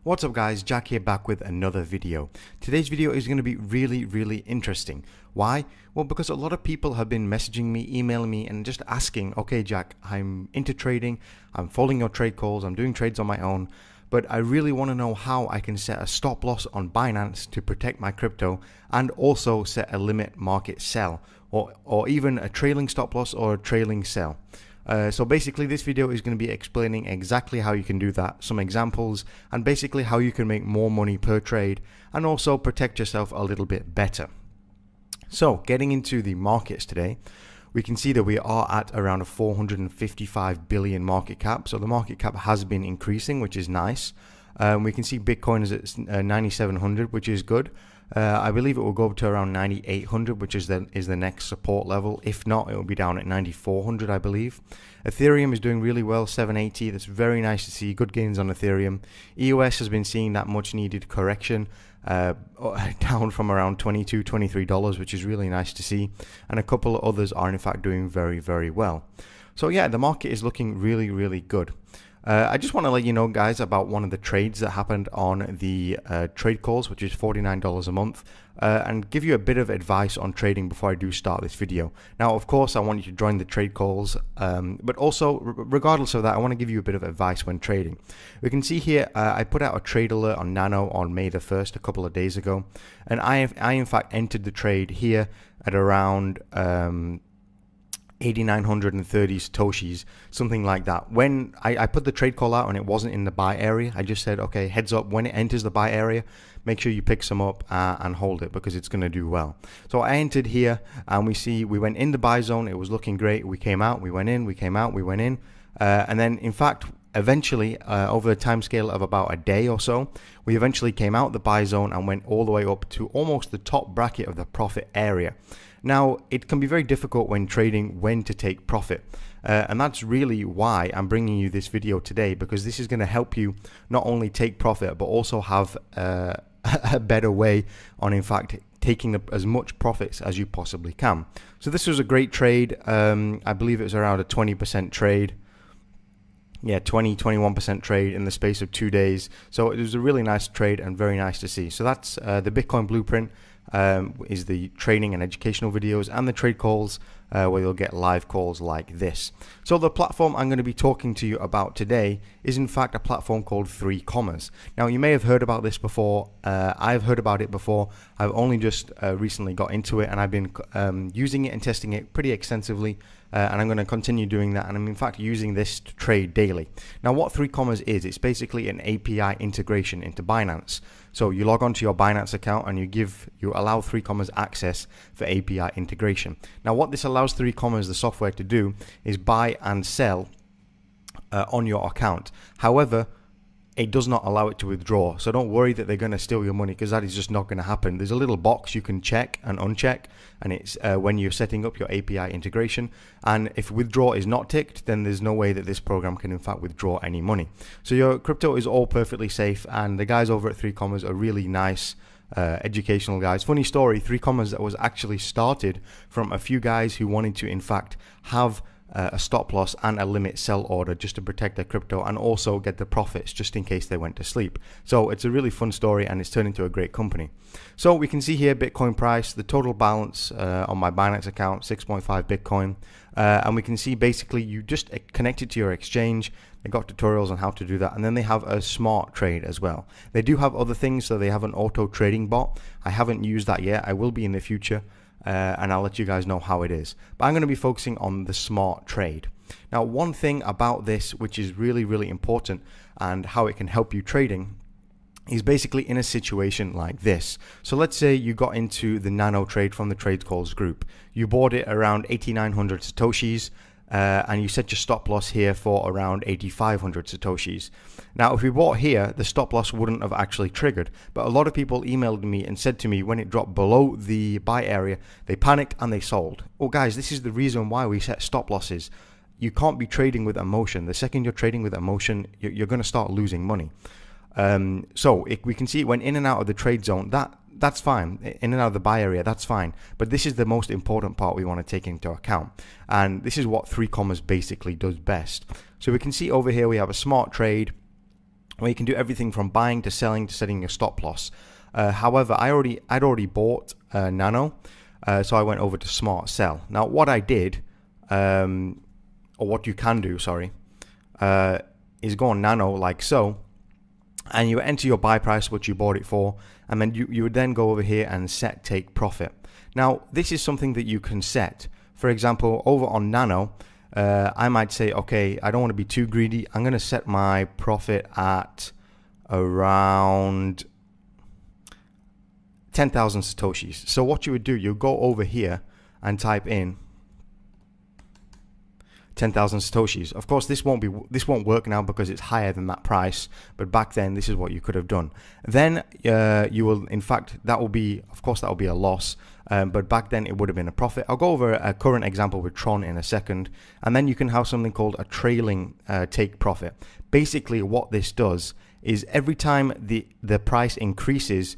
What's up guys, Jack here back with another video. Today's video is going to be really interesting. Why? Well, because a lot of people have been messaging me, emailing me and just asking, okay Jack, I'm into trading, I'm following your trade calls, I'm doing trades on my own, but I really want to know how I can set a stop loss on Binance to protect my crypto and also set a limit market sell or even a trailing stop loss or a trailing sell. So basically this video is going to be explaining exactly how you can do that, some examples, and basically how you can make more money per trade and also protect yourself a little bit better. So getting into the markets today, we can see that we are at around a 455 billion market cap. So the market cap has been increasing, which is nice. We can see Bitcoin is at 9,700, which is good. I believe it will go up to around 9,800, which is the next support level. If not, it will be down at 9,400, I believe. Ethereum is doing really well, 780. That's very nice to see. Good gains on Ethereum. EOS has been seeing that much needed correction, down from around $22, $23, which is really nice to see. And a couple of others are in fact doing very well. So yeah, the market is looking really good. I just want to let you know, guys, about one of the trades that happened on the trade calls, which is $49 a month, and give you a bit of advice on trading before I do start this video. Now, of course, I want you to join the trade calls, but also, regardless of that, I want to give you a bit of advice when trading. We can see here, I put out a trade alert on Nano on May the 1st, a couple of days ago, and I in fact entered the trade here at around 8,930 Satoshis, something like that. When I put the trade call out and it wasn't in the buy area, I just said, okay, heads up, when it enters the buy area, make sure you pick some up and hold it because it's going to do well. So I entered here and we went in the buy zone. It was looking great. We came out, we went in, we came out, we went in. And then in fact, eventually, over a time scale of about a day or so, we eventually came out the buy zone and went all the way up to almost the top bracket of the profit area. Now, it can be very difficult when trading when to take profit. And that's really why I'm bringing you this video today, because this is going to help you not only take profit, but also have a better way on, in fact, taking as much profits as you possibly can. So this was a great trade. I believe it was around a 20% trade. Yeah, 21% trade in the space of 2 days. So it was a really nice trade and very nice to see. So that's the Bitcoin blueprint. Is the training and educational videos and the trade calls where you'll get live calls like this. So the platform I'm going to be talking to you about today is in fact a platform called 3. Now you may have heard about this before. I've heard about it before. I've only just recently got into it and I've been using it and testing it pretty extensively. And I'm going to continue doing that, and I'm in fact using this to trade daily. Now what 3 is, it's basically an API integration into Binance. So you log onto your Binance account and you allow 3 access for API integration. Now what this allows 3 the software to do is buy and sell on your account. However, it does not allow it to withdraw. So don't worry that they're going to steal your money, because that is just not going to happen. There's a little box you can check and uncheck, and it's when you're setting up your API integration. And if withdraw is not ticked, then there's no way that this program can in fact withdraw any money. So your crypto is all perfectly safe, and the guys over at 3 are really nice. Educational guys. Funny story, 3 that was actually started from a few guys who wanted to in fact have a stop loss and a limit sell order just to protect their crypto and also get the profits just in case they went to sleep. So it's a really fun story and it's turned into a great company. So we can see here Bitcoin price, the total balance on my Binance account, 6.5 Bitcoin. And we can see basically you just connect it to your exchange. They got tutorials on how to do that, and then they have a smart trade as well. They do have other things, so they have an auto trading bot. I haven't used that yet. I will be in the future. And I'll let you guys know how it is. But I'm going to be focusing on the smart trade. Now, one thing about this, which is really important, and how it can help you trading, is basically in a situation like this. So let's say you got into the Nano trade from the trade calls group. You bought it around 8,900 Satoshis. And you set your stop loss here for around 8,500 Satoshis. Now, if we bought here, the stop loss wouldn't have actually triggered. But a lot of people emailed me and said to me when it dropped below the buy area, they panicked and they sold. Well, guys, this is the reason why we set stop losses. You can't be trading with emotion. The second you're trading with emotion, you're going to start losing money. So if we can see it went in and out of the trade zone. That's fine. In and out of the buy area, that's fine. But this is the most important part we want to take into account. And this is what 3 basically does best. So we can see over here we have a smart trade where you can do everything from buying to selling to setting your stop loss. However, I'd already bought Nano, so I went over to Smart Sell. Now, what I did, or what you can do, sorry, is go on Nano like so, and you enter your buy price, what you bought it for, and then you would then go over here and set take profit. Now, this is something that you can set. For example, over on Nano, I might say, okay, I don't want to be too greedy. I'm going to set my profit at around 10,000 Satoshis. So what you would do, you go over here and type in 10,000 Satoshis. Of course, this won't work now because it's higher than that price, but back then this is what you could have done. Then you will, in fact, that will be a loss, but back then it would have been a profit. I'll go over a current example with Tron in a second, and then you can have something called a trailing take profit. Basically, what this does is every time the price increases,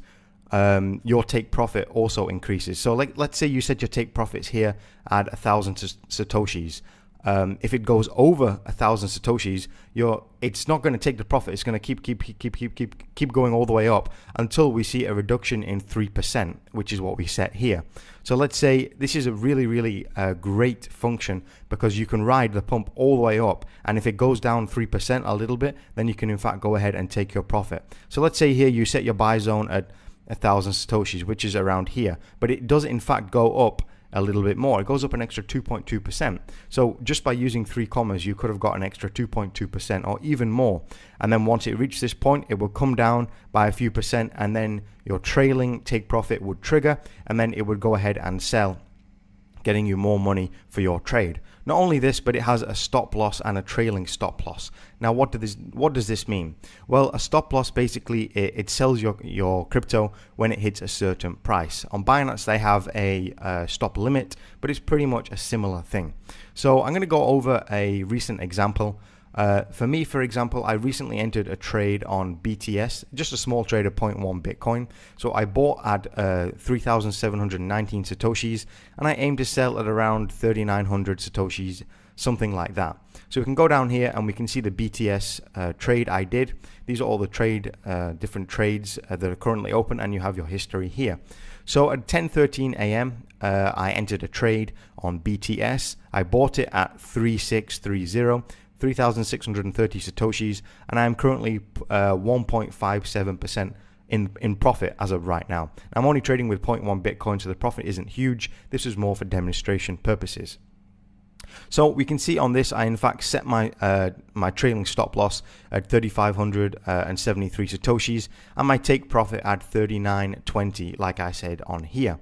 your take profit also increases. So let's say you set your take profits here at 1,000 Satoshis. If it goes over 1,000 Satoshis, it's not going to take the profit. It's going to keep going all the way up until we see a reduction in 3%, which is what we set here. So let's say this is a really great function because you can ride the pump all the way up, and if it goes down 3% a little bit, then you can in fact go ahead and take your profit. So let's say here you set your buy zone at 1,000 Satoshis, which is around here, but it does in fact go up a little bit more. It goes up an extra 2.2%. So just by using 3 commas, you could have got an extra 2.2% or even more. And then once it reached this point, it will come down by a few percent, and then your trailing take profit would trigger, and then it would go ahead and sell, getting you more money for your trade. Not only this, but it has a stop loss and a trailing stop loss. Now, what does this mean? Well, a stop loss basically it sells your crypto when it hits a certain price. On Binance, they have a stop limit, but it's pretty much a similar thing. So I'm going to go over a recent example. For me, for example, I recently entered a trade on BTS, just a small trade of 0.1 Bitcoin. So I bought at 3,719 Satoshis, and I aim to sell at around 3,900 Satoshis, something like that. So we can go down here and we can see the BTS trade I did. These are all the different trades that are currently open, and you have your history here. So at 10:13 a.m., I entered a trade on BTS. I bought it at 3,630. 3,630 Satoshis, and I am currently 1.57% in profit as of right now. I'm only trading with 0.1 Bitcoin, so the profit isn't huge. This is more for demonstration purposes. So we can see on this, I in fact set my my trailing stop loss at 3,573 Satoshis, and my take profit at 39.20, like I said on here.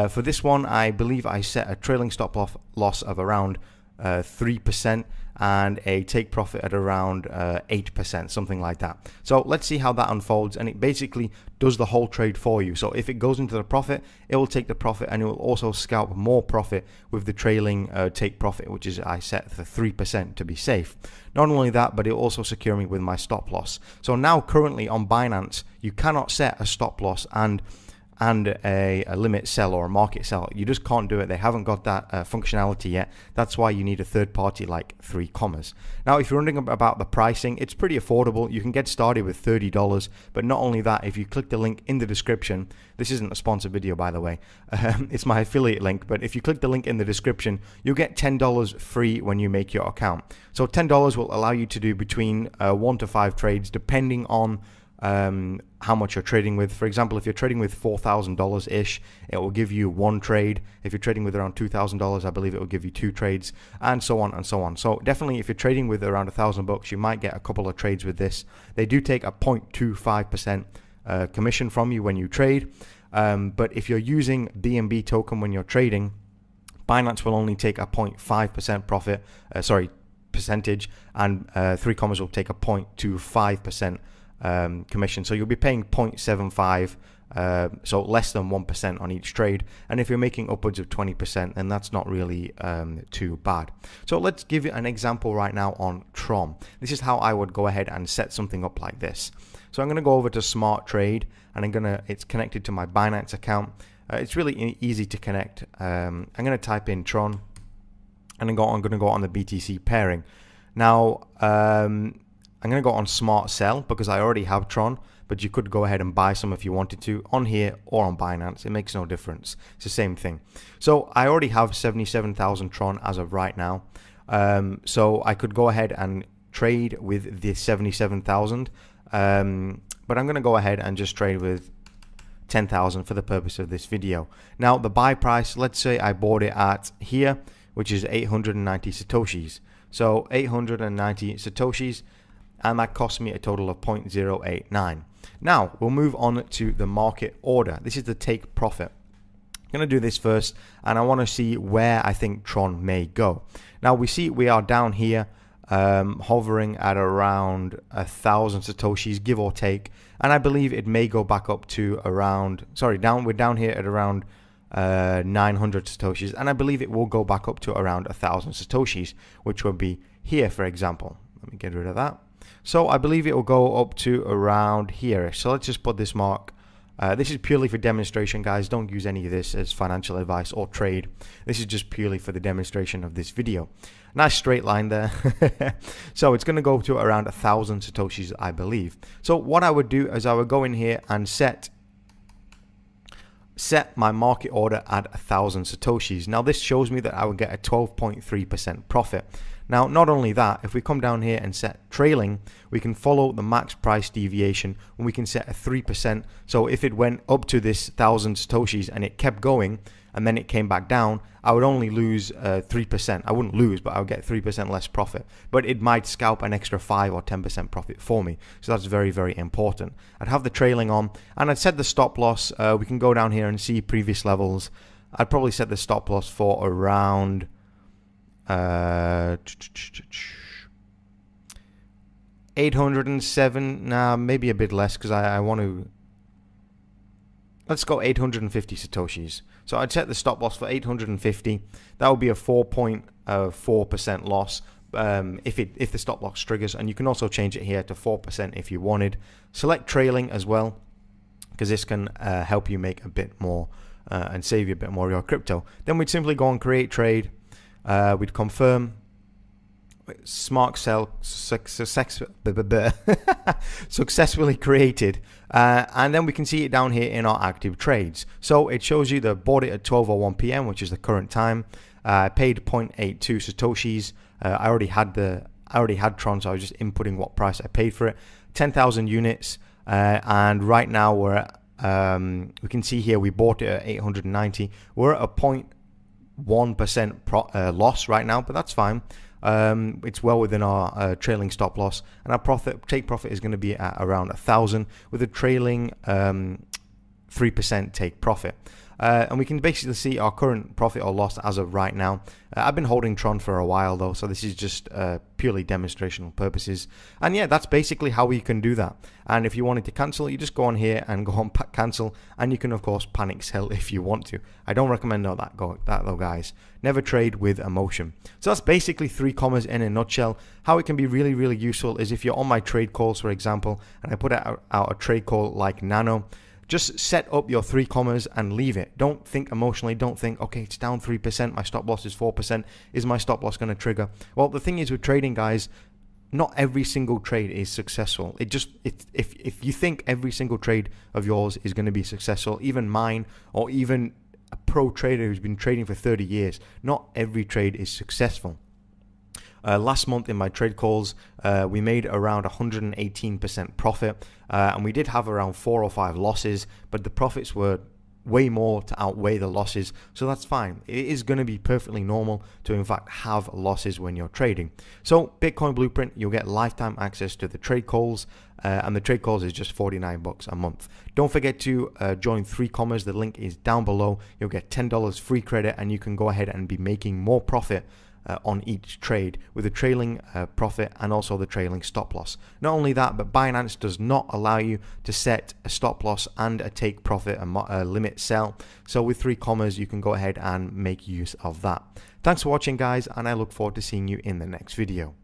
For this one, I believe I set a trailing stop loss of around 3%, and a take profit at around 8%, something like that. So let's see how that unfolds, and it basically does the whole trade for you. So if it goes into the profit, it will take the profit, and it will also scalp more profit with the trailing take profit, which is I set for 3% to be safe. Not only that, but it will also secure me with my stop loss. So now currently on Binance, you cannot set a stop loss and a limit sell or a market sell. You just can't do it. They haven't got that functionality yet. That's why you need a third party like 3 commas. Now, if you're wondering about the pricing, it's pretty affordable. You can get started with $30, but not only that, if you click the link in the description, this isn't a sponsored video, by the way, it's my affiliate link, but if you click the link in the description, you'll get $10 free when you make your account. So $10 will allow you to do between 1 to 5 trades, depending on how much you're trading with. For example, if you're trading with $4,000 ish, it will give you 1 trade. If you're trading with around $2,000, I believe it will give you 2 trades, and so on and so on. So definitely, if you're trading with around $1,000, you might get a couple of trades with this. They do take a 0.25% commission from you when you trade, but if you're using BNB token when you're trading, Binance will only take a 0.5% profit, percentage, and 3 commas will take a 0.25% commission. So you'll be paying 0.75, so less than 1% on each trade. And if you're making upwards of 20%, then that's not really too bad. So let's give you an example right now on Tron. This is how I would go ahead and set something up like this. So I'm going to go over to Smart Trade, and it's connected to my Binance account. It's really easy to connect. I'm going to type in Tron, and I'm going to go on the BTC pairing. Now, I'm going to go on Smart Sell because I already have Tron, but you could go ahead and buy some if you wanted to on here or on Binance. It makes no difference. It's the same thing. So I already have 77,000 Tron as of right now. So I could go ahead and trade with the 77,000. But I'm going to go ahead and just trade with 10,000 for the purpose of this video. Now the buy price, let's say I bought it at here, which is 890 Satoshis. So 890 Satoshis, and that cost me a total of 0.089. Now we'll move on to the market order. This is the take profit. I'm going to do this first, and I want to see where I think Tron may go. Now we see we are down here, hovering at around 1,000 Satoshis, give or take, and I believe it may go back up to around, we're down here at around 900 Satoshis, and I believe it will go back up to around 1,000 Satoshis, which would be here, for example. Let me get rid of that. So I believe it will go up to around here. So let's just put this mark. This is purely for demonstration, guys. Don't use any of this as financial advice or trade. This is just purely for the demonstration of this video. Nice straight line there. So it's going to go to around 1,000 Satoshis, I believe. So what I would do is I would go in here and set my market order at 1,000 Satoshis. Now this shows me that I would get a 12.3% profit. Now, not only that, if we come down here and set trailing, we can follow the max price deviation, and we can set a 3%. So if it went up to this 1,000 Satoshis and it kept going, and then it came back down, I would only lose 3%. I wouldn't lose, but I would get 3% less profit. But it might scalp an extra 5 or 10% profit for me. So that's very, very important. I'd have the trailing on, and I'd set the stop loss. We can go down here and see previous levels. I'd probably set the stop loss for around 807. Nah, maybe a bit less, because I want to. Let's go 850 Satoshis. So I'd set the stop loss for 850. That would be a 4.4% loss if the stop loss triggers, and you can also change it here to 4% if you wanted. Select trailing as well, because this can help you make a bit more and save you a bit more of your crypto. Then we'd simply go and create trade. We'd confirm. Smart Sell successfully created, and then we can see it down here in our active trades. So it shows you that I bought it at 12:01 p.m., which is the current time. Paid 0.82 Satoshis. I already had Tron, so I was just inputting what price I paid for it. 10,000 units, and right now we're at, we can see here we bought it at 890. We're at a 0.1% loss right now, but that's fine. It's well within our trailing stop loss, and our take profit is going to be at around 1,000 with a trailing 3% take profit. And we can basically see our current profit or loss as of right now. I've been holding Tron for a while though, so this is just purely demonstrational purposes. And yeah, that's basically how we can do that. And if you wanted to cancel, you just go on here and go on cancel, and you can of course panic sell if you want to. I don't recommend that though, guys. Never trade with emotion. So that's basically 3 commas in a nutshell. How it can be really, really useful is if you're on my trade calls, for example, and I put out a trade call like Nano. Just set up your 3 commas and leave it. Don't think emotionally. Don't think, okay, it's down 3%. My stop loss is 4%. Is my stop loss going to trigger? Well, the thing is with trading, guys, not every single trade is successful. If you think every single trade of yours is going to be successful, even mine or even a pro trader who's been trading for 30 years, not every trade is successful. Last month in my trade calls, we made around 118% profit, and we did have around 4 or 5 losses, but the profits were way more to outweigh the losses, so that's fine. It is going to be perfectly normal to in fact have losses when you're trading. So Bitcoin Blueprint, you'll get lifetime access to the trade calls, and the trade calls is just $49 a month. Don't forget to join 3 commas. The link is down below. You'll get $10 free credit, and you can go ahead and be making more profit on each trade with a trailing profit and also the trailing stop loss. Not only that, but Binance does not allow you to set a stop loss and a take profit, a limit sell. So with 3 commas, you can go ahead and make use of that. Thanks for watching, guys, and I look forward to seeing you in the next video.